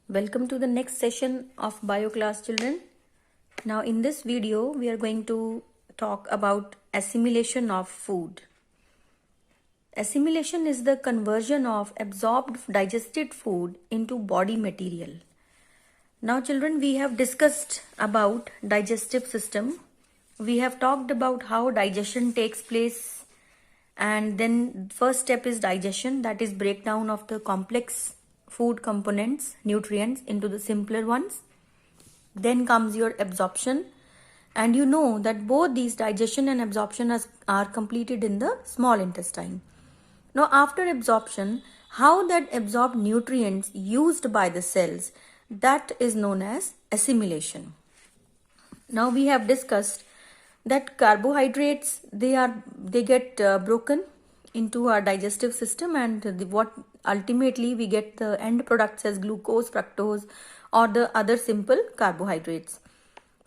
Welcome to the next session of bio class, children. Now in this video we are going to talk about assimilation of food. Assimilation is the conversion of absorbed digested food into body material. Now children, we have discussed about digestive system. We have talked about how digestion takes place, and then first step is digestion, that is breakdown of the complex food components, nutrients, into the simpler ones. Then comes your absorption, and you know that both these digestion and absorption are completed in the small intestine. Now after absorption, how that absorbed nutrients used by the cells, that is known as assimilation. Now we have discussed that carbohydrates, they get broken into our digestive system, and what ultimately we get the end products as glucose, fructose, or the other simple carbohydrates.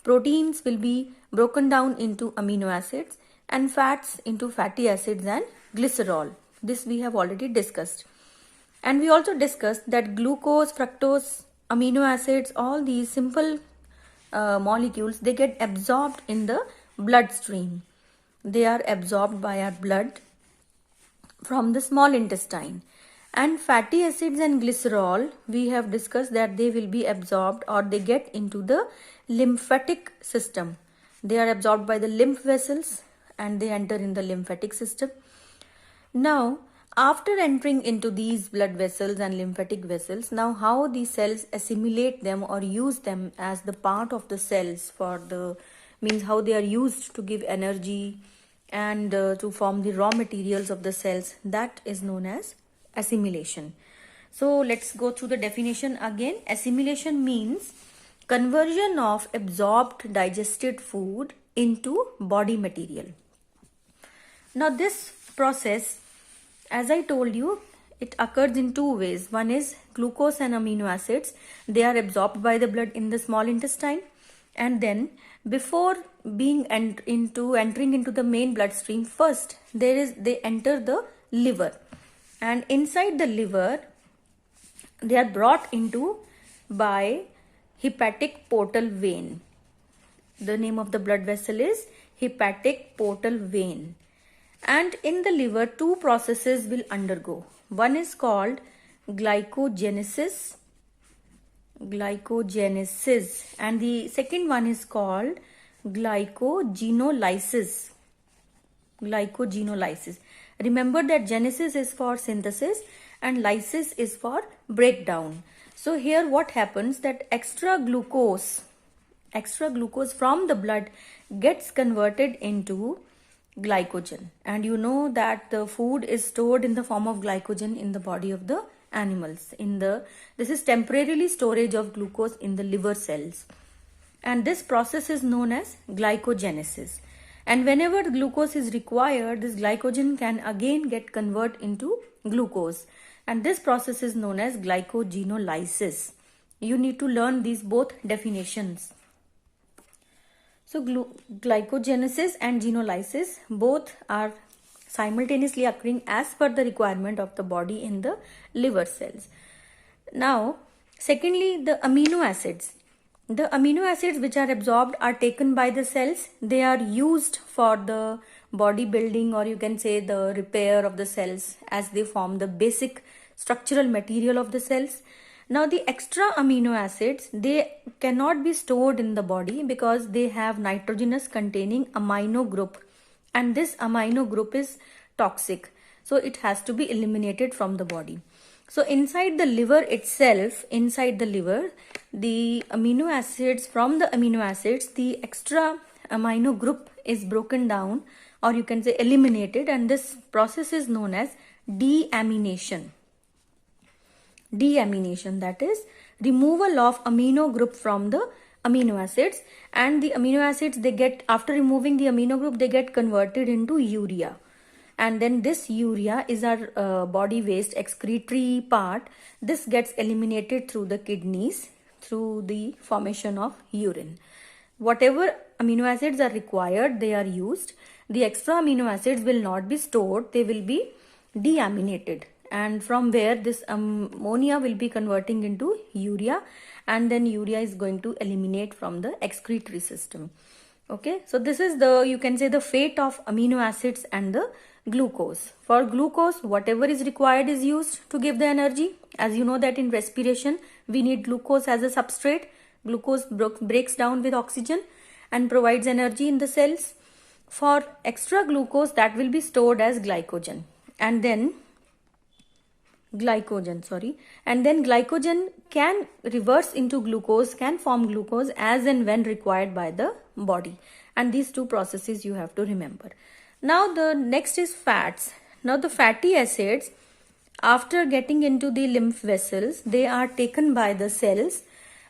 Proteins will be broken down into amino acids, and fats into fatty acids and glycerol. This we have already discussed. And we also discussed that glucose, fructose, amino acids, all these simple molecules, they get absorbed in the bloodstream. They are absorbed by our blood from the small intestine. And fatty acids and glycerol, we have discussed that they will be absorbed, or they get into the lymphatic system. They are absorbed by the lymph vessels and they enter in the lymphatic system. Now after entering into these blood vessels and lymphatic vessels, now how the cells assimilate them or use them as the part of the cells for the, means how they are used to give energy and to form the raw materials of the cells, that is known as assimilation. So let's go through the definition again. Assimilation means conversion of absorbed digested food into body material. Now this process, as I told you, it occurs in two ways. One is glucose and amino acids. They are absorbed by the blood in the small intestine, and then before being entering into the main bloodstream, first they enter the liver, and inside the liver they are brought into by hepatic portal vein. The name of the blood vessel is hepatic portal vein. And in the liver, two processes will undergo. One is called glycogenesis, and the second one is called glycogenolysis. Remember that genesis is for synthesis and lysis is for breakdown. So here what happens, that extra glucose from the blood gets converted into glycogen, and you know that the food is stored in the form of glycogen in the body of the animals. This is temporarily storage of glucose in the liver cells, and this process is known as glycogenesis. And whenever glucose is required, this glycogen can again get converted into glucose, and this process is known as glycogenolysis. You need to learn these both definitions. So glycogenesis and genolysis both are simultaneously occurring as per the requirement of the body in the liver cells. Now secondly, the amino acids. The amino acids which are absorbed are taken by the cells. They are used for the body building, or you can say the repair of the cells, as they form the basic structural material of the cells. Now the extra amino acids, they cannot be stored in the body because they have nitrogenous containing amino group, and this amino group is toxic, so it has to be eliminated from the body. So inside the liver itself, the amino acids, from the amino acids, the extra amino group is broken down, or you can say eliminated, and this process is known as deamination. That is removal of amino group from the amino acids, and the amino acids, they get, after removing the amino group, they get converted into urea, and then this urea is our body waste excretory part. This gets eliminated through the kidneys through the formation of urine. Whatever amino acids are required, they are used. The extra amino acids will not be stored, they will be deaminated, and from where this ammonia will be converting into urea, and then urea is going to eliminate from the excretory system. Okay, so this is the, you can say, the fate of amino acids and the glucose. For glucose, whatever is required is used to give the energy. As you know that in respiration we need glucose as a substrate. Glucose breaks down with oxygen and provides energy in the cells. For extra glucose, that will be stored as glycogen, and then glycogen can reverse into glucose, can form glucose as and when required by the body, and these two processes you have to remember. Now the next is fats. Now the fatty acids, after getting into the lymph vessels, they are taken by the cells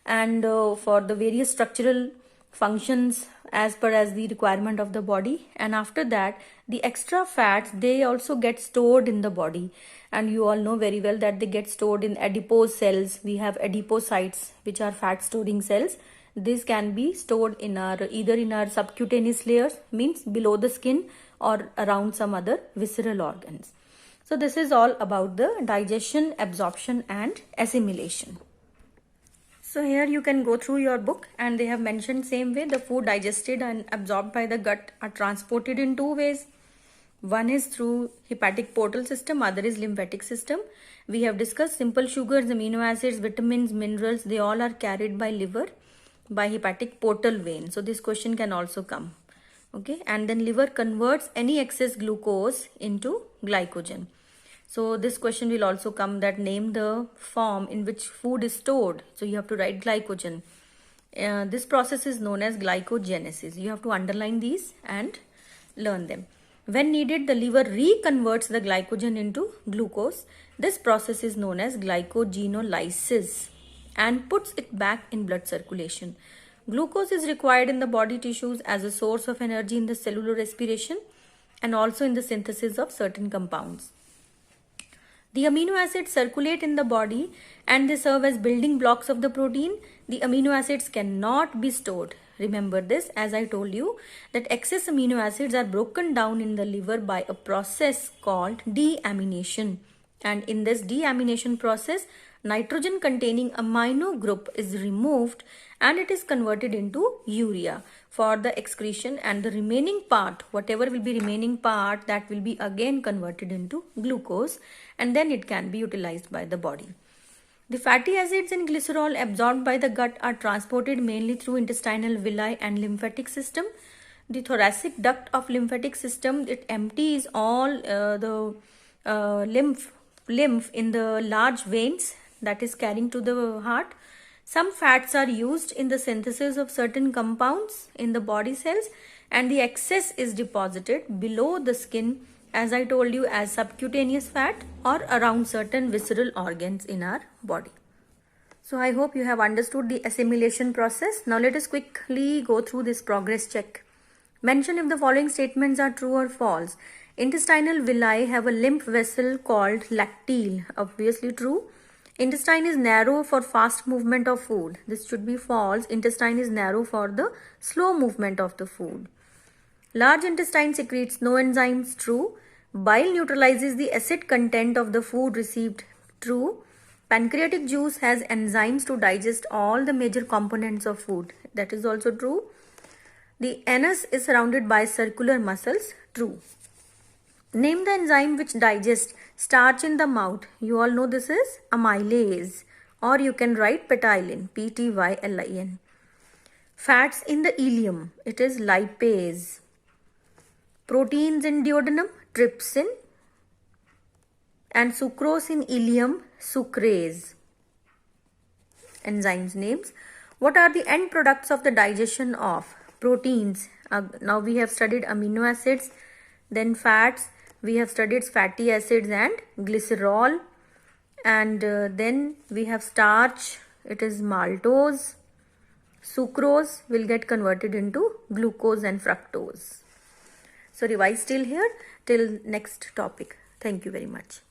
and for the various structural functions as per as the requirement of the body, and after that the extra fats, they also get stored in the body, and you all know very well that they get stored in adipose cells. We have adipocytes which are fat storing cells. This can be stored in our either in our subcutaneous layers, means below the skin, or around some other visceral organs. So this is all about the digestion, absorption and assimilation. So here you can go through your book, and they have mentioned same way the food digested and absorbed by the gut are transported in two ways. One is through hepatic portal system, other is lymphatic system. We have discussed simple sugars, amino acids, vitamins, minerals, they all are carried by liver by hepatic portal vein. So this question can also come. Okay, and then liver converts any excess glucose into glycogen. So this question will also come, that name the form in which food is stored. So you have to write glycogen. This process is known as glycogenesis. You have to underline these and learn them. When needed, the liver reconverts the glycogen into glucose. This process is known as glycogenolysis and puts it back in blood circulation. Glucose is required in the body tissues as a source of energy in the cellular respiration and also in the synthesis of certain compounds. The amino acids circulate in the body and they serve as building blocks of the protein. The amino acids cannot be stored. Remember this, as I told you, that excess amino acids are broken down in the liver by a process called deamination. And in this deamination process, nitrogen containing amino group is removed and it is converted into urea for the excretion, and the remaining part, whatever will be remaining part, that will be again converted into glucose, and then it can be utilized by the body. The fatty acids and glycerol absorbed by the gut are transported mainly through intestinal villi and lymphatic system. The thoracic duct of lymphatic system, it empties all the lymph in the large veins that is carrying to the heart. Some fats are used in the synthesis of certain compounds in the body cells, and the excess is deposited below the skin, as I told you, as subcutaneous fat or around certain visceral organs in our body. So I hope you have understood the assimilation process. Now let us quickly go through this progress check. Mention if the following statements are true or false. Intestinal villi have a lymph vessel called lacteal. Obviously true. Intestine is narrow for fast movement of food. This should be false. Intestine is narrow for the slow movement of the food. Large intestine secretes no enzymes. True. Bile neutralizes the acid content of the food received. True. Pancreatic juice has enzymes to digest all the major components of food. That is also true. The anus is surrounded by circular muscles. True. Name the enzyme which digests starch in the mouth. You all know this is amylase, or you can write petylin, P-T-Y-L-I-N. Fats in the ileum, it is lipase. Proteins in duodenum, trypsin. And sucrose in ileum, sucrase. Enzymes names. What are the end products of the digestion of proteins? Now we have studied amino acids, then fats. We have studied fatty acids and glycerol, and then we have starch, it is maltose. Sucrose will get converted into glucose and fructose. So revise till here, till next topic. Thank you very much.